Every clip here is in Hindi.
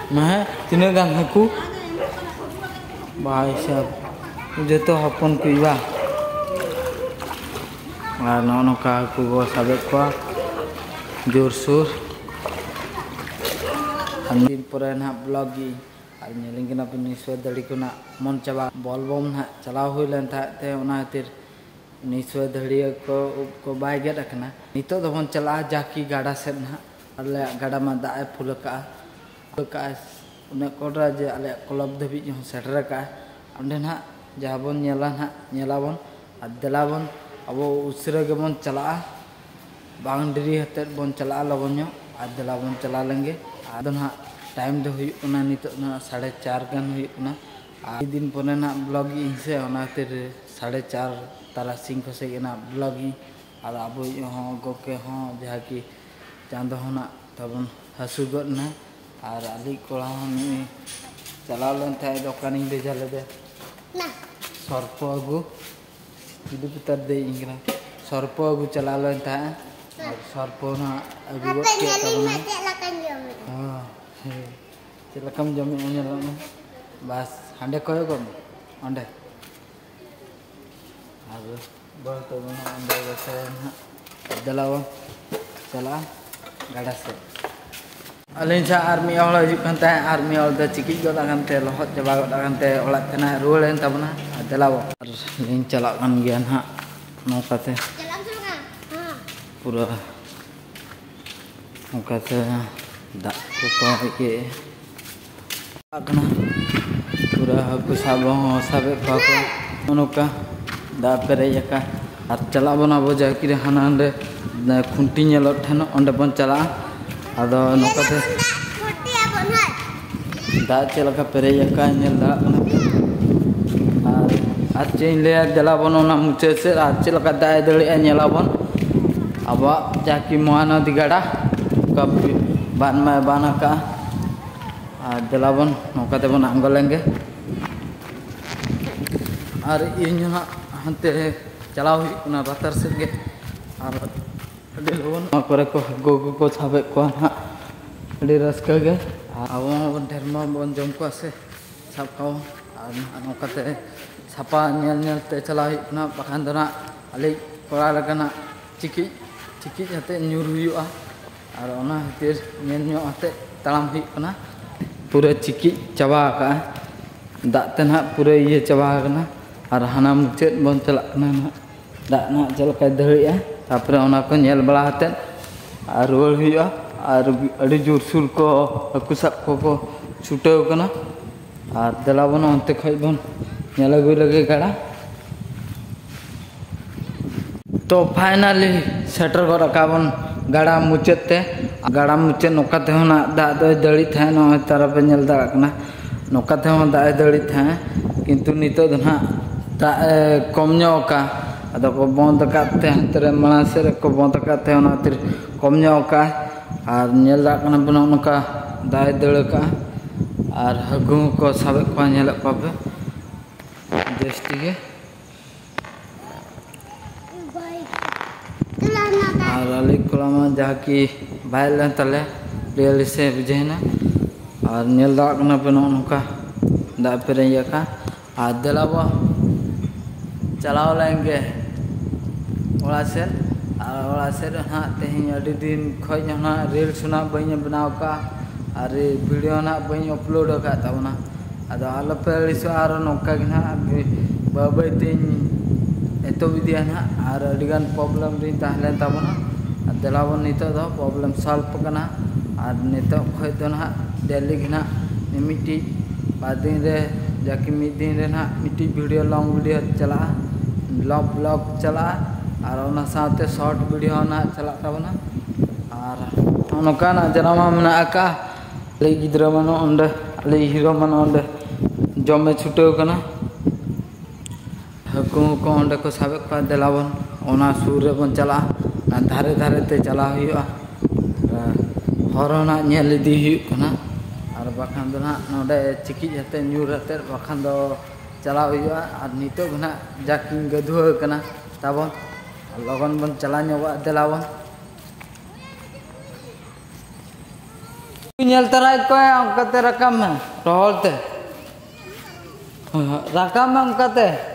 मैं तीना गान हाकू भाई साहब जो तो हपन कुआ और नौका हाकू को साबे को जोर सुर दिन पर ना ब्लॉग की और नेलिंगना पे निश्चय दड़ी को ना मन चाबा बॉल बम ना चलाव हुई लेन था ओना खातिर निश्चय दड़ी को बाय गेट रखना नितो दबन चला जाकी गाड़ा से ना अले गाड़ा में दाए फुल का उन्हें कोडरा जे अले क्लब धबी जो सेटर का अंडे ना जहाँ बन नेलाबन अदलाबन अब उसरे के बन चला बाउंड्री हते बन चला लगन अदलाबन चला लेंगे आदो ना टाइम दो हुई नितो ना 4:30 गान हुई आ दिन पर ना ब्लॉग से खातिर 4:30 तारासिंग को से ना ब्लॉग और अब गोके जहाँ की चांदो होना तबन हसुगना और अली कोड़ा चला लेन थे दुकान भेजा ले सर्प अगू जुदी पितर दे सर्प अगू चला लेन थे और सर्प ना अगू चलकम जमे बस हांडे कोय गम अंडे और बहुत अंडे बसे दलाव चला गाड़ा से अलिन से आर्मी हल हजूकते आर्मी हल चिकी गए लहद चाबा गए ओड़ा रुआड़न तबना दलाव लिंग चला गया ना नौकाते पूरा नौकाते दा को पूरा हाकू साबे नौका दा पेरेजा और चला बना अब जाकि हाना खुंटी ठेन अंडे बन चला अदो नौकाते दा चलका पेरेजा और चे लिया दलाबन मुचाद से चलका दा दड़ेबन अब जाकि महानदी गाड़ा बान में बाना का और दलाबन नौकाते बन आंगलेंगे और इन हानते चला हुई बातर से और लवन को गोगो को साबे को ना रस्का गे अब ढेर बन जम को से सब को नौकाते सापा नेलते चला बाखान दो अली कोड़ा लगना चिकी चिकी जाते न्यूर हुआ और खातिर नेलते तड़ाम हुई पूरा चिकी चाबा दाते ना पूरा ये चाबा और हाना मुचाद बन चलना दा ना चलका दड़िया तापरे को नेल बड़ाते और रुआड़ हुआ और अड़ी जोर सुर को हाकू साब को छुटाव और दलाबन अंते खज बन नेल अगुई लगे गाड़ा तो फाइनली सेटर को रकाबन गाड़ा मुचादते गाड़ा मुचाद नौकाते दा दड़ी थे तारापे नेल दाड़ा नौकाते दा दड़ी थे किंतु नितो ना दा कम का अदो को बंद करते हाथ माड़ा से को बंद करते कम और नेल दाड़ा बना उनका दाए दड़ का और हागू को साबे को नेल पे जस्ती के और अली कोला जहाँ की बाय लेन तले रियल से बुझेना और नेल दाड़ा बना उनका दा पेरेजा का और दलाब चलाव लेंगे ओड़ा से हाँ तेहन अड़ी दिन खज रील्स बी बनाव का और वीडियो ना बी अपलोड तबना अद आलोपे अड़ीसो और नौका बाबते एतब इदिया ना और अड़ीगान प्रॉब्लम तहलें तबना दलाबन नित प्रॉब्लम सॉल्व करना और नित खज दो ना डेली ना मिट्टी बाद दिन रे जाकि मिड दिन रे ना मिट्टी वीडियो लॉन्ग वीडियो चला ब्लॉग चला और साथे शॉर्ट वीडियो ना चला तबना और नौका जनामा मना का अली गिद्रा मन अंडे अली हीरो मन अंडे जमे छुटाव कना हाकू को अंडे को साबे को दलाबन सुर रे बन चला धारे धारे ते चला हुआ हरना नेल इदी हुआ और बाखान दो नोडे चिकी जाते न्यूर आते बाखान दो चला हुआ और नितो ना जाकि गधुआ तबन लगन बन चला दलाबन nyel tarai ko angkate rakam me rohol te rakam angkate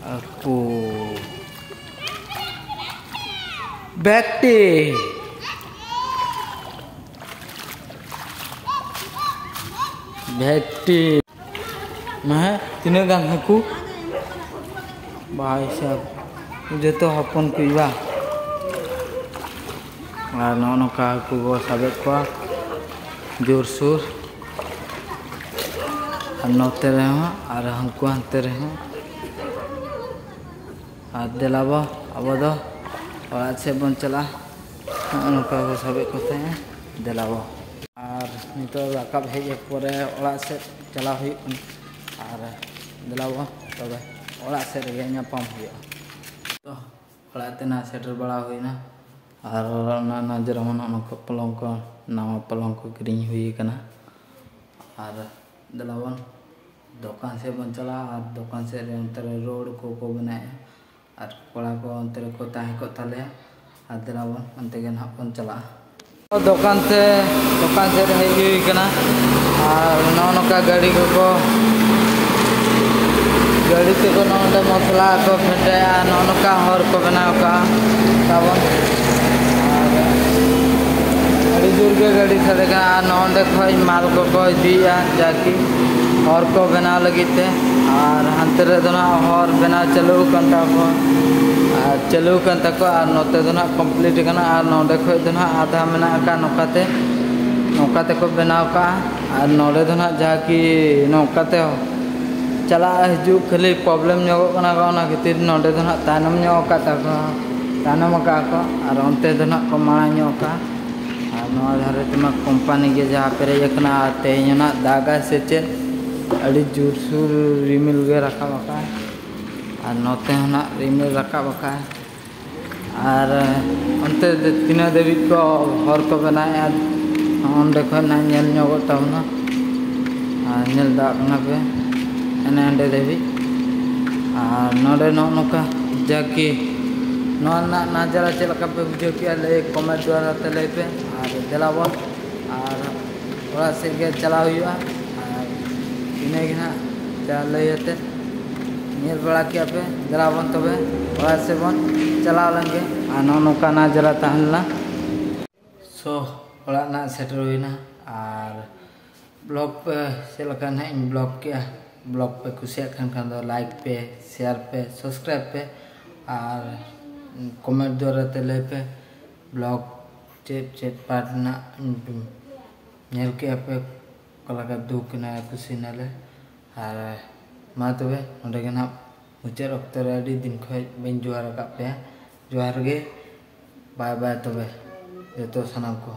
aku Bekti mah tinaga gan haku bahai sab joto hopon ku iba no ka haku go sabet ko jor sur anote reho ar hanku ante reho Delabo abo do orat se bon chala noka ko sabe ko te delabo ar nito rakab hej pore orat se chala hui ar delabo tobe orat se rege nyapam hui to orat te na setter bala hui na ar na najar mon onko pelongko nama pelongko kering hui kana ar delabon dokan se bon chala ar dokan se antar road ko बनाया और कोड़ा को अंतर को ताहे को तले आदरावन अंते के नापन चला दुकान से हेजी कना और नौका गाड़ी को गाड़ी से को नौंडे मसला को फेटे नौका हर को बनाव का तावन गाड़ी दूर के गाड़ी से का नौंडे खोज माल को दिया जाकी हर को बनाव लगी थे और हंतरे दोना हर बनाव चलू कंटा को चलू कंटा को और नोते दोना कंप्लीट कना और नोडे खोज दोना आधा मेना का नौकाते को बनाव का और नोडे दोना जाकी नौकाते चला हजू खाली प्रॉब्लम जोगो कना को ना खातिर नोडे दोना तानम जोका ताको तानम का को और अंते दोना को माणा जोका और नोआ धारे तमा कंपनी के जहां पेरे यकना तेना दागा से चे अड़ी जोरसुर रिमिल गे रखा बका और नोते होना रिमिल रखा बका और अंते तीना देवी को हर को बनाया अंडे खन ना नेल ᱧᱚᱜᱚ ᱛᱟᱵᱚᱱᱟ और नेल दा कना पे एने अंडे देवी और नोडे नोका जाकी नोना नाजरा चलका पे बुझो किया ले कमेंट द्वारा ते ले पे और देलाबो और ओरा से के चला हुआ इने ना चल लेते नेल बड़ा किया पे देलाबन तबे ओरा से बन चला लेंगे और नोका नाजरा तहलना सो ओरा ना सेटर हुईना और ब्लॉग पे चलका ना इन ब्लॉग किया ब्लॉग पे कुसिया खान दो लाइक पे शेयर पे सब्सक्राइब पे और कमेंट द्वारा तेले पे ब्लॉग चेप पार्ट ना नेल के पे कलाका दुख ना कुसी नाले और मा तबे ओंडे के ना मुचार अक्तर अडी दिन खय बेन जोहार का पे जोहार गे बाय बाय तबे जतो सनाम को।